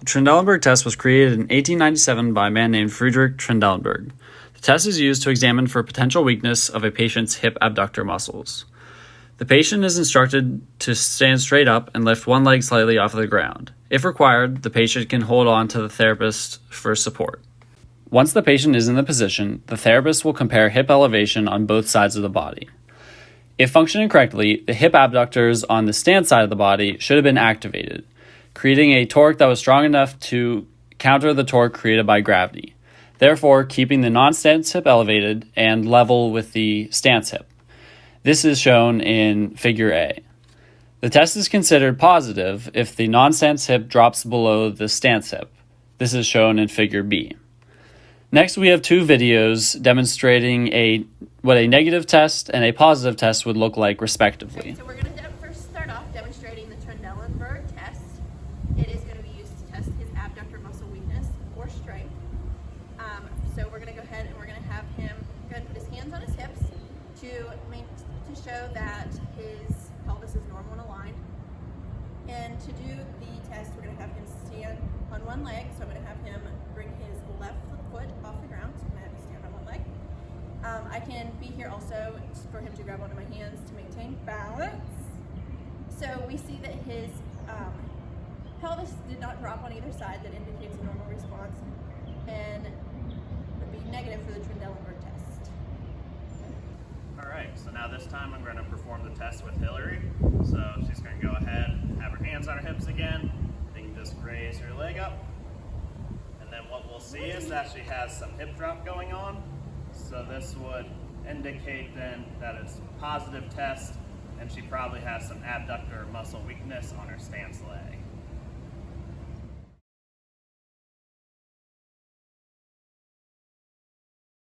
Trendelenburg test was created in 1897 by a man named Friedrich Trendelenburg. The test is used to examine for potential weakness of a patient's hip abductor muscles. The patient is instructed to stand straight up and lift one leg slightly off of the ground. If required, the patient can hold on to the therapist for support. Once the patient is in the position, the therapist will compare hip elevation on both sides of the body. If functioning correctly, the hip abductors on the stand side of the body should have been activated, creating a torque that was strong enough to counter the torque created by gravity, therefore keeping the non-stance hip elevated and level with the stance hip. This is shown in Figure A. The test is considered positive if the non-stance hip drops below the stance hip. This is shown in Figure B. Next, we have two videos demonstrating what a negative test and a positive test would look like respectively. So we're going to first start off demonstrating the Trendelenburg test. It is going to be used to test his abductor muscle weakness or strength. So we're going to go ahead and we're going to have him go ahead and put his hands on his hips to show that his pelvis is normal and aligned. And to do the test, we're going to have him stand on one leg. So I'm going to have him bring his left foot off the ground. So I'm going to have him stand on one leg. I can be here also for him to grab onto my hands to maintain balance. So we see that his pelvis did not drop on either side. That indicates a normal response and would be negative for the Trendelenburg test. Alright, so now this time I'm going to perform the test with Hillary. So she's going to go ahead, have her hands on her hips again. You can just raise her leg up. And then what we'll see is that she has some hip drop going on. So this would indicate then that it's a positive test and she probably has some abductor muscle weakness on her stance leg.